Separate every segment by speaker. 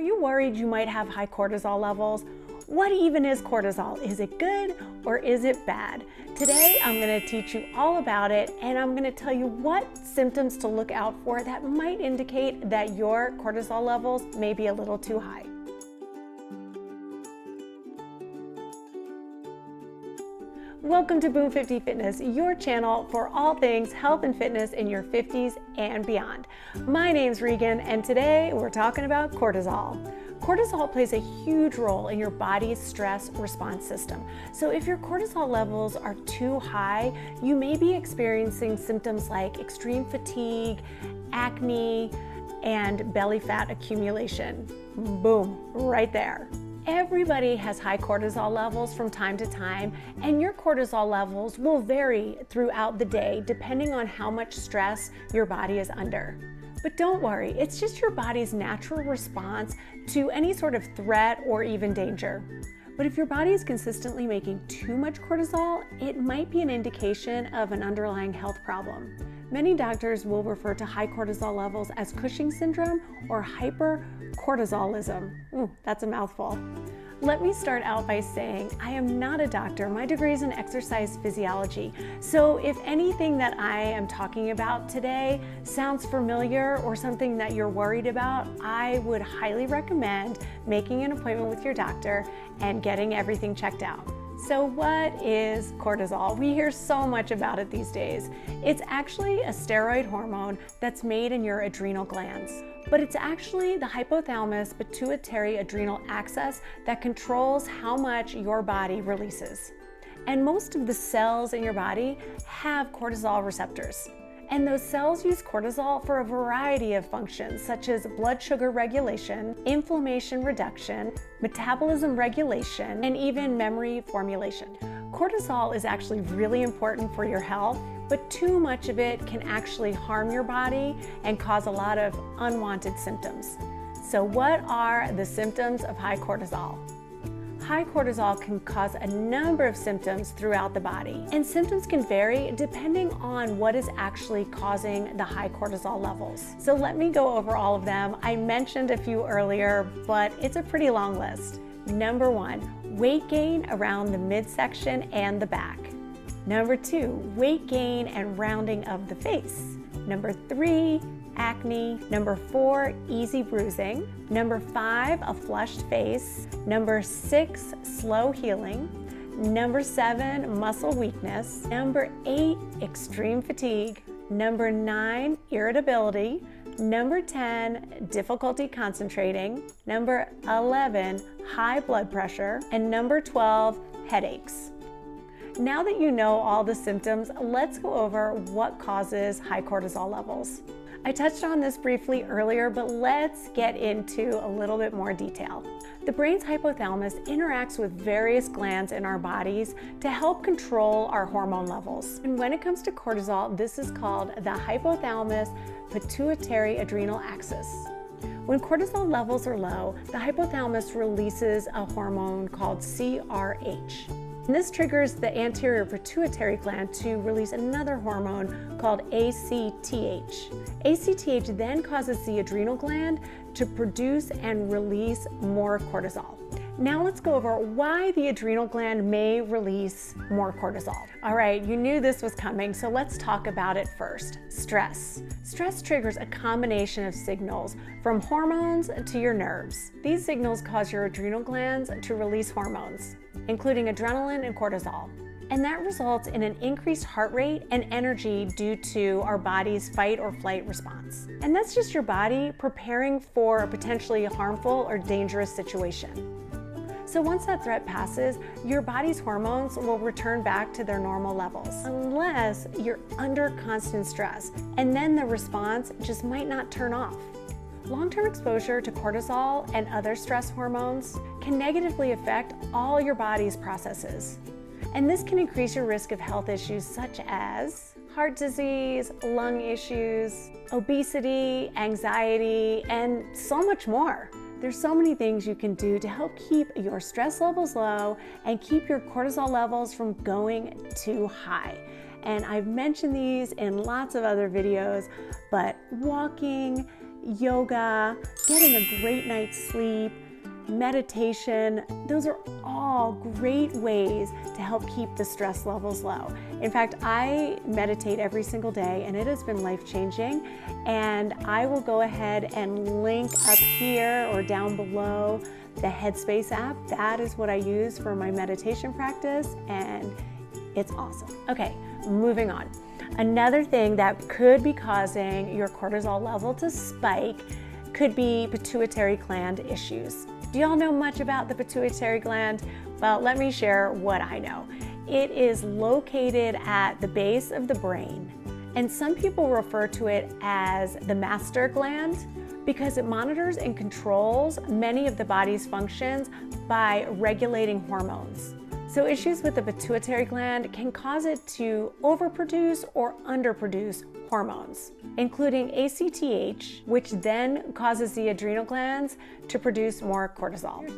Speaker 1: you worried you might have high cortisol levels? What even is cortisol? Is it good or is it bad? Today, I'm going to teach you all about it, and I'm going to tell you what symptoms to look out for that might indicate that your cortisol levels may be a little too high. Welcome to Boom 50 Fitness, your channel for all things health and fitness in your 50s and beyond. My name's Regan, and today we're talking about cortisol. Cortisol plays a huge role in your body's stress response system. So if your cortisol levels are too high, you may be experiencing symptoms like extreme fatigue, acne, and belly fat accumulation. Boom, right there. Everybody has high cortisol levels from time to time, and your cortisol levels will vary throughout the day depending on how much stress your body is under. But don't worry, it's just your body's natural response to any sort of threat or even danger. But if your body is consistently making too much cortisol, it might be an indication of an underlying health problem. Many doctors will refer to high cortisol levels as Cushing's syndrome or hypercortisolism. Ooh, that's a mouthful. Let me start out by saying I am not a doctor. My degree is in exercise physiology. So if anything that I am talking about today sounds familiar or something that you're worried about, I would highly recommend making an appointment with your doctor and getting everything checked out. So what is cortisol? We hear so much about it these days. It's actually a steroid hormone that's made in your adrenal glands. But it's actually the hypothalamus pituitary adrenal axis that controls how much your body releases. And most of the cells in your body have cortisol receptors. And those cells use cortisol for a variety of functions, such as blood sugar regulation, inflammation reduction, metabolism regulation, and even memory formulation. Cortisol is actually really important for your health, but too much of it can actually harm your body and cause a lot of unwanted symptoms. So what are the symptoms of high cortisol? High cortisol can cause a number of symptoms throughout the body, and symptoms can vary depending on what is actually causing the high cortisol levels. So let me go over all of them. I mentioned a few earlier, but it's a pretty long list. Number 1, weight gain around the midsection and the back. Number 2, weight gain and rounding of the face. Number 3, acne. Number 4, easy bruising. Number 5, a flushed face. Number 6, slow healing. Number 7, muscle weakness. Number 8, extreme fatigue. Number 9, irritability. Number 10, difficulty concentrating. Number 11, high blood pressure. And number 12, headaches. Now that you know all the symptoms, let's go over what causes high cortisol levels. I touched on this briefly earlier, but let's get into a little bit more detail. The brain's hypothalamus interacts with various glands in our bodies to help control our hormone levels. And when it comes to cortisol, this is called the hypothalamus pituitary adrenal axis. When cortisol levels are low, the hypothalamus releases a hormone called CRH. And this triggers the anterior pituitary gland to release another hormone called ACTH. ACTH then causes the adrenal gland to produce and release more cortisol. Now let's go over why the adrenal gland may release more cortisol. All right, you knew this was coming, so let's talk about it first. Stress. Stress triggers a combination of signals from hormones to your nerves. These signals cause your adrenal glands to release hormones, including adrenaline and cortisol. And that results in an increased heart rate and energy due to our body's fight or flight response. And that's just your body preparing for a potentially harmful or dangerous situation. So once that threat passes, your body's hormones will return back to their normal levels, unless you're under constant stress, and then the response just might not turn off. Long-term exposure to cortisol and other stress hormones can negatively affect all your body's processes. And this can increase your risk of health issues such as heart disease, lung issues, obesity, anxiety, and so much more. There's so many things you can do to help keep your stress levels low and keep your cortisol levels from going too high. And I've mentioned these in lots of other videos, but walking, yoga, getting a great night's sleep, meditation. Those are all great ways to help keep the stress levels low. In fact, I meditate every single day and it has been life-changing. And I will go ahead and link up here or down below the Headspace app. That is what I use for my meditation practice, and it's awesome. Okay, moving on. Another thing that could be causing your cortisol level to spike could be pituitary gland issues. Do y'all know much about the pituitary gland? Well, let me share what I know. It is located at the base of the brain, and some people refer to it as the master gland because it monitors and controls many of the body's functions by regulating hormones. So issues with the pituitary gland can cause it to overproduce or underproduce hormones, including ACTH, which then causes the adrenal glands to produce more cortisol.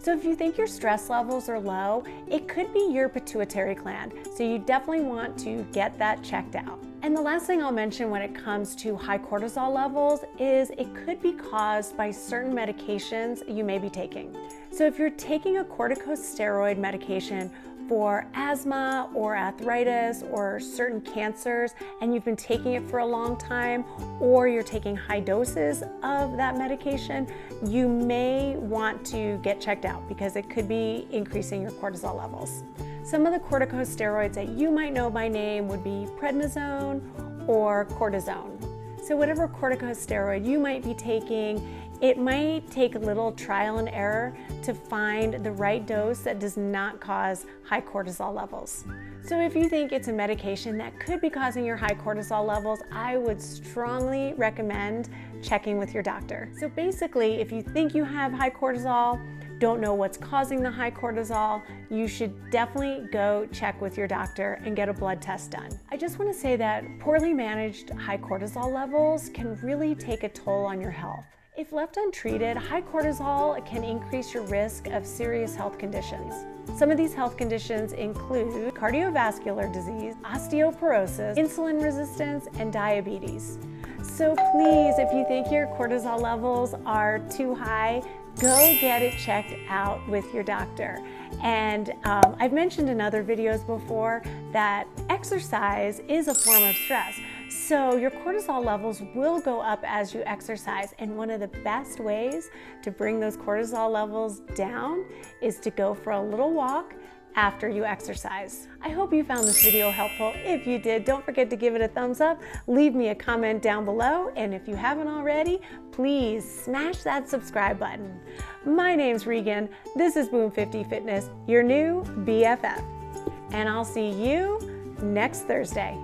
Speaker 1: So if you think your stress levels are low, it could be your pituitary gland. So you definitely want to get that checked out. And the last thing I'll mention when it comes to high cortisol levels is it could be caused by certain medications you may be taking. So if you're taking a corticosteroid medication for asthma or arthritis or certain cancers and you've been taking it for a long time, or you're taking high doses of that medication, you may want to get checked out because it could be increasing your cortisol levels. Some of the corticosteroids that you might know by name would be prednisone or cortisone. So whatever corticosteroid you might be taking, it might take a little trial and error to find the right dose that does not cause high cortisol levels. So if you think it's a medication that could be causing your high cortisol levels, I would strongly recommend checking with your doctor. So basically, if you think you have high cortisol, don't know what's causing the high cortisol, you should definitely go check with your doctor and get a blood test done. I just want to say that poorly managed high cortisol levels can really take a toll on your health. If left untreated, high cortisol can increase your risk of serious health conditions. Some of these health conditions include cardiovascular disease, osteoporosis, insulin resistance, and diabetes. So please, if you think your cortisol levels are too high, go get it checked out with your doctor. And I've mentioned in other videos before that exercise is a form of stress. So your cortisol levels will go up as you exercise. And one of the best ways to bring those cortisol levels down is to go for a little walk after you exercise. I hope you found this video helpful. If you did, don't forget to give it a thumbs up, leave me a comment down below, and if you haven't already, please smash that subscribe button. My name's Regan, this is Boom 50 Fitness, your new BFF, and I'll see you next Thursday.